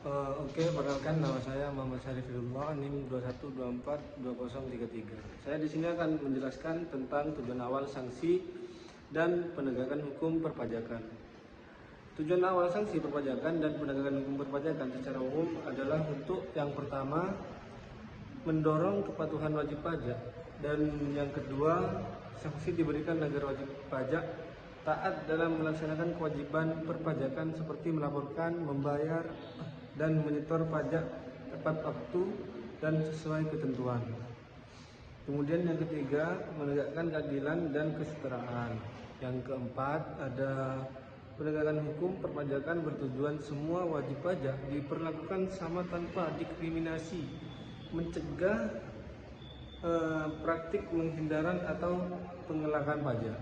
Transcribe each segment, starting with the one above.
Oke, perkenalkan nama saya Muhammad Syarifullah, NIM 21242033. Saya di sini akan menjelaskan tentang tujuan awal sanksi dan penegakan hukum perpajakan. Tujuan awal sanksi perpajakan dan penegakan hukum perpajakan secara umum adalah untuk yang pertama mendorong kepatuhan wajib pajak, dan yang kedua sanksi diberikan agar wajib pajak taat dalam melaksanakan kewajiban perpajakan seperti melaporkan, membayar, dan menyetor pajak tepat waktu dan sesuai ketentuan. Kemudian yang ketiga, menegakkan keadilan dan kesetaraan. Yang keempat, ada penegakan hukum perpajakan bertujuan semua wajib pajak diperlakukan sama tanpa diskriminasi, mencegah praktik penghindaran atau pengelakan pajak.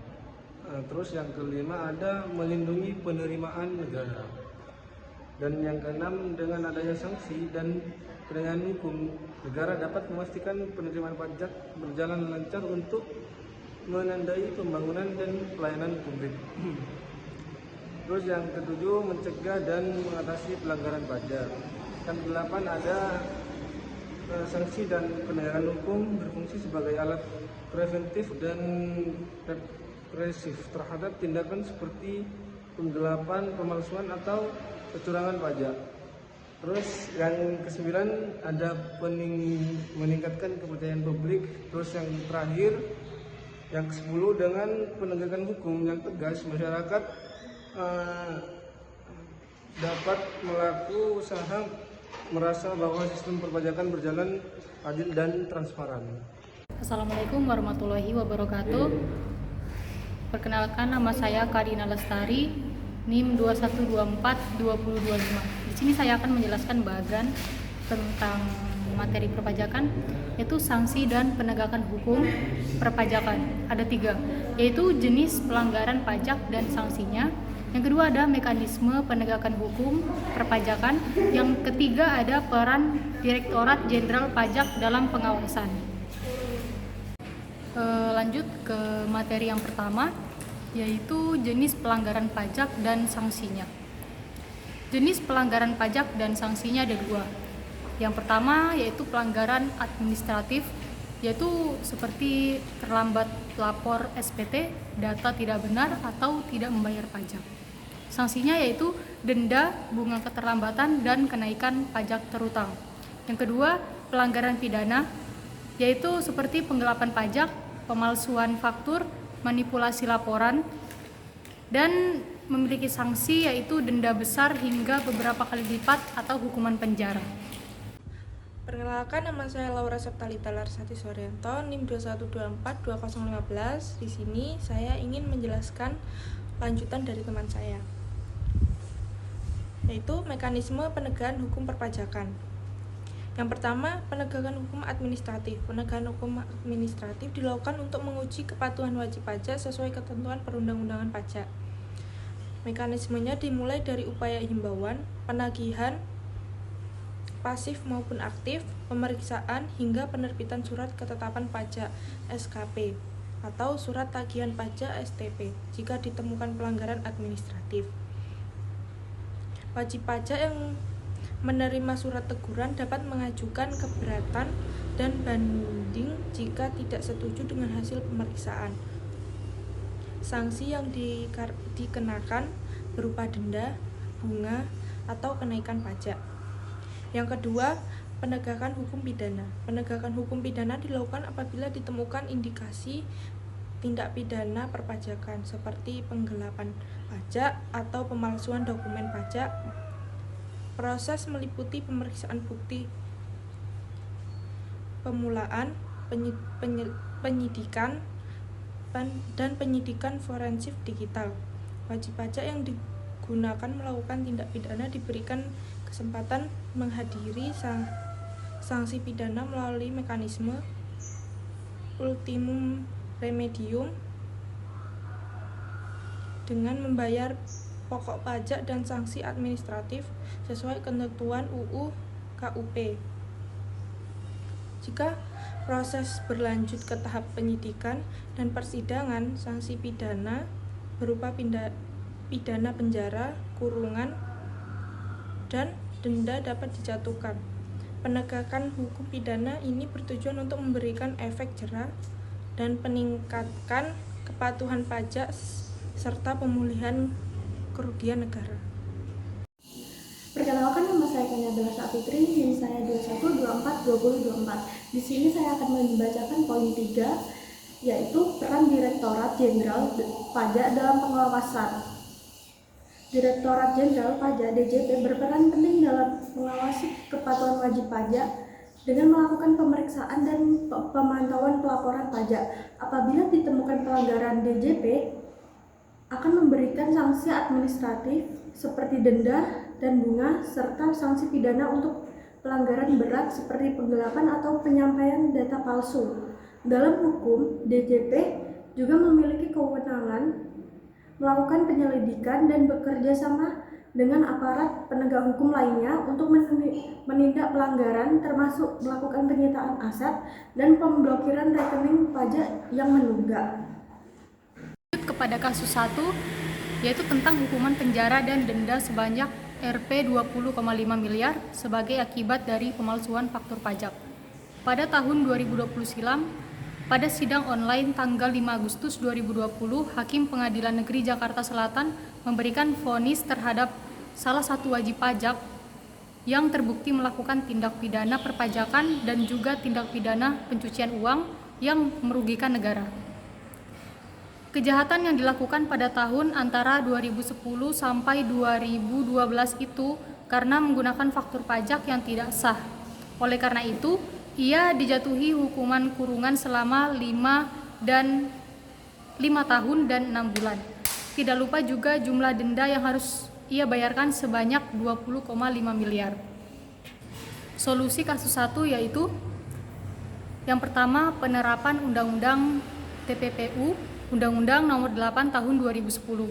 Terus yang kelima, ada melindungi penerimaan negara. Dan yang keenam, dengan adanya sanksi dan penegakan hukum, negara dapat memastikan penerimaan pajak berjalan lancar untuk menandai pembangunan dan pelayanan publik. Terus yang ketujuh, mencegah dan mengatasi pelanggaran pajak. Yang kedelapan, ada sanksi dan penegakan hukum berfungsi sebagai alat preventif dan represif terhadap tindakan seperti penggelapan, pemalsuan, atau kecurangan pajak. Terus yang kesembilan, ada meningkatkan kepercayaan publik. Terus yang terakhir, yang ke-10, dengan penegakan hukum yang tegas, masyarakat dapat melakukan usaha merasa bahwa sistem perpajakan berjalan adil dan transparan. Assalamualaikum warahmatullahi wabarakatuh. Perkenalkan, nama saya Kadina Lestari, NIM 21242025. Di sini saya akan menjelaskan bagian tentang materi perpajakan, yaitu sanksi dan penegakan hukum perpajakan. Ada 3, yaitu jenis pelanggaran pajak dan sanksinya. Yang kedua, ada mekanisme penegakan hukum perpajakan. Yang ketiga, ada peran Direktorat Jenderal Pajak dalam pengawasan. Lanjut ke materi yang pertama, yaitu jenis pelanggaran pajak dan sanksinya. Jenis pelanggaran pajak dan sanksinya ada 2. Yang pertama yaitu pelanggaran administratif, yaitu seperti terlambat lapor SPT, data tidak benar, atau tidak membayar pajak. Sanksinya yaitu denda, bunga keterlambatan, dan kenaikan pajak terutang. Yang kedua, pelanggaran pidana, yaitu seperti penggelapan pajak, pemalsuan faktur, manipulasi laporan, dan memiliki sanksi yaitu denda besar hingga beberapa kali lipat atau hukuman penjara. Perkenalkan, nama saya Laura Septalita Larsati Soryanto, NIM 21242015. Di sini saya ingin menjelaskan lanjutan dari teman saya, yaitu mekanisme penegakan hukum perpajakan. Yang pertama, penegakan hukum administratif. Penegakan hukum administratif dilakukan untuk menguji kepatuhan wajib pajak sesuai ketentuan perundang-undangan pajak. Mekanismenya dimulai dari upaya himbauan, penagihan, pasif maupun aktif, pemeriksaan, hingga penerbitan surat ketetapan pajak SKP atau surat tagihan pajak STP jika ditemukan pelanggaran administratif. Wajib pajak yang menerima surat teguran dapat mengajukan keberatan dan banding jika tidak setuju dengan hasil pemeriksaan. Sanksi yang dikenakan berupa denda, bunga, atau kenaikan pajak. Yang kedua, penegakan hukum pidana. Penegakan hukum pidana dilakukan apabila ditemukan indikasi tindak pidana perpajakan seperti penggelapan pajak atau pemalsuan dokumen pajak. Proses meliputi pemeriksaan bukti, pemulaan, penyidikan, dan penyidikan forensik digital. Wajib pajak yang digunakan melakukan tindak pidana diberikan kesempatan menghadiri sanksi pidana melalui mekanisme ultimum remedium dengan membayar pokok pajak dan sanksi administratif sesuai ketentuan UU KUP. Jika proses berlanjut ke tahap penyidikan dan persidangan, sanksi pidana berupa pidana penjara, kurungan, dan denda dapat dijatuhkan. Penegakan hukum pidana ini bertujuan untuk memberikan efek jera dan meningkatkan kepatuhan pajak serta pemulihan kerugian negara. Perkenalkan, nama saya Kania Bella Sapitri, NIM saya 21242024. Di sini saya akan membacakan poin 3, yaitu peran Direktorat Jenderal Pajak dalam pengawasan. Direktorat Jenderal Pajak (DJP) berperan penting dalam mengawasi kepatuhan wajib pajak dengan melakukan pemeriksaan dan pemantauan pelaporan pajak. Apabila ditemukan pelanggaran, DJP akan memberikan sanksi administratif seperti denda dan bunga, serta sanksi pidana untuk pelanggaran berat seperti penggelapan atau penyampaian data palsu. Dalam hukum, DJP juga memiliki kewenangan melakukan penyelidikan dan bekerja sama dengan aparat penegak hukum lainnya untuk menindak pelanggaran, termasuk melakukan penyitaan aset dan pemblokiran rekening pajak yang menunggak. Kepada kasus 1, yaitu tentang hukuman penjara dan denda sebanyak Rp 20,5 miliar sebagai akibat dari pemalsuan faktur pajak. Pada tahun 2020 silam, pada sidang online tanggal 5 Agustus 2020, Hakim Pengadilan Negeri Jakarta Selatan memberikan vonis terhadap salah satu wajib pajak yang terbukti melakukan tindak pidana perpajakan dan juga tindak pidana pencucian uang yang merugikan negara. Kejahatan yang dilakukan pada tahun antara 2010 sampai 2012 itu karena menggunakan faktur pajak yang tidak sah. Oleh karena itu, ia dijatuhi hukuman kurungan selama 5 tahun dan 6 bulan. Tidak lupa juga jumlah denda yang harus ia bayarkan sebanyak 20,5 miliar. Solusi kasus 1 yaitu yang pertama, penerapan Undang-Undang TPPU, Undang-Undang Nomor 8 Tahun 2010,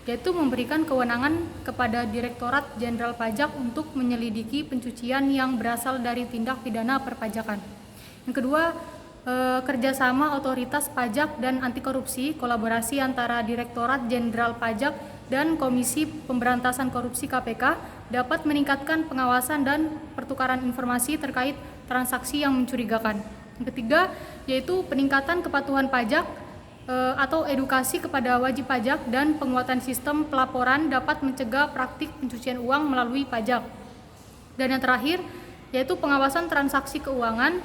yaitu memberikan kewenangan kepada Direktorat Jenderal Pajak untuk menyelidiki pencucian yang berasal dari tindak pidana perpajakan. Yang kedua, kerjasama otoritas pajak dan anti korupsi, kolaborasi antara Direktorat Jenderal Pajak dan Komisi Pemberantasan Korupsi (KPK) dapat meningkatkan pengawasan dan pertukaran informasi terkait transaksi yang mencurigakan. Yang ketiga, yaitu peningkatan kepatuhan pajak atau edukasi kepada wajib pajak dan penguatan sistem pelaporan dapat mencegah praktik pencucian uang melalui pajak. Dan yang terakhir, yaitu pengawasan transaksi keuangan,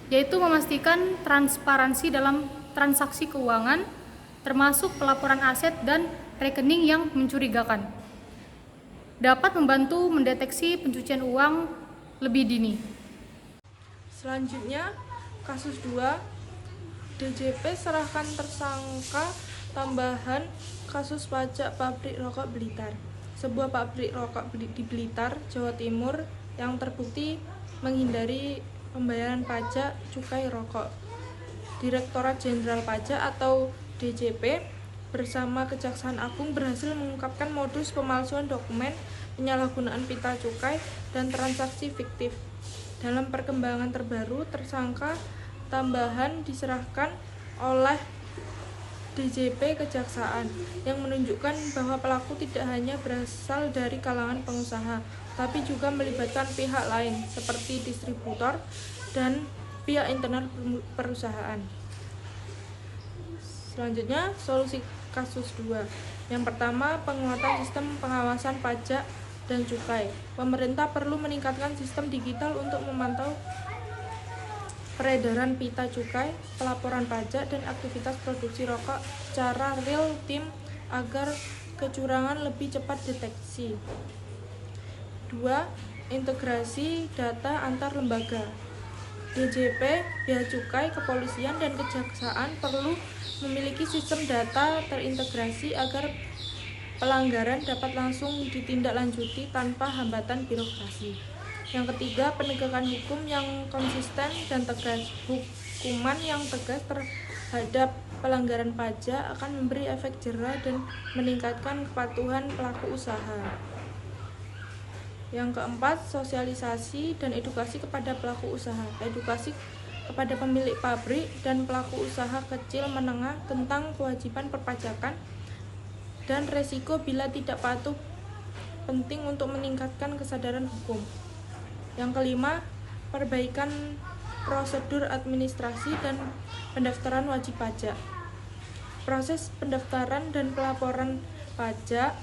yaitu memastikan transparansi dalam transaksi keuangan, termasuk pelaporan aset dan rekening yang mencurigakan. Dapat membantu mendeteksi pencucian uang lebih dini. Selanjutnya, kasus 2, DJP serahkan tersangka tambahan kasus pajak pabrik rokok Blitar. Sebuah pabrik rokok di Blitar, Jawa Timur yang terbukti menghindari pembayaran pajak cukai rokok. Direktorat Jenderal Pajak atau DJP bersama Kejaksaan Agung berhasil mengungkapkan modus pemalsuan dokumen, penyalahgunaan pita cukai, dan transaksi fiktif. Dalam perkembangan terbaru, tersangka tambahan diserahkan oleh DJP Kejaksaan yang menunjukkan bahwa pelaku tidak hanya berasal dari kalangan pengusaha, tapi juga melibatkan pihak lain seperti distributor dan pihak internal perusahaan. Selanjutnya, solusi kasus 2. Yang pertama, penguatan sistem pengawasan pajak dan cukai. Pemerintah perlu meningkatkan sistem digital untuk memantau peredaran pita cukai, pelaporan pajak, dan aktivitas produksi rokok secara real time agar kecurangan lebih cepat deteksi. 2. Integrasi data antar lembaga. DJP, Bea Cukai, Kepolisian, dan Kejaksaan perlu memiliki sistem data terintegrasi agar pelanggaran dapat langsung ditindaklanjuti tanpa hambatan birokrasi. Yang ketiga, penegakan hukum yang konsisten dan tegas. Hukuman yang tegas terhadap pelanggaran pajak akan memberi efek jera dan meningkatkan kepatuhan pelaku usaha. Yang keempat, sosialisasi dan edukasi kepada pelaku usaha. Edukasi kepada pemilik pabrik dan pelaku usaha kecil menengah tentang kewajiban perpajakan dan resiko bila tidak patuh penting untuk meningkatkan kesadaran hukum. Yang kelima, perbaikan prosedur administrasi dan pendaftaran wajib pajak. Proses pendaftaran dan pelaporan pajak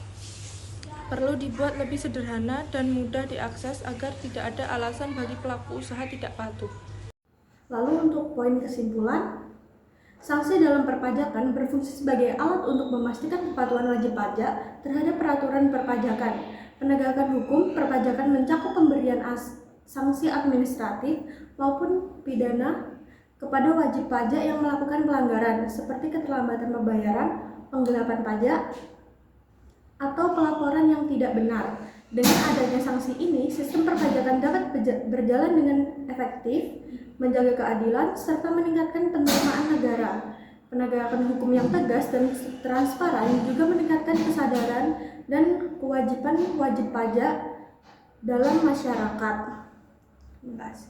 perlu dibuat lebih sederhana dan mudah diakses agar tidak ada alasan bagi pelaku usaha tidak patuh. Lalu untuk poin kesimpulan, sanksi dalam perpajakan berfungsi sebagai alat untuk memastikan kepatuhan wajib pajak terhadap peraturan perpajakan. Penegakan hukum perpajakan mencakup pemberian sanksi administratif maupun pidana kepada wajib pajak yang melakukan pelanggaran seperti keterlambatan pembayaran, penggelapan pajak, atau pelaporan yang tidak benar. Dengan adanya sanksi ini, sistem perpajakan dapat berjalan dengan efektif, menjaga keadilan, serta meningkatkan penerimaan negara. Penegakan hukum yang tegas dan transparan juga meningkatkan kesadaran dan kewajiban wajib pajak dalam masyarakat. Terima kasih.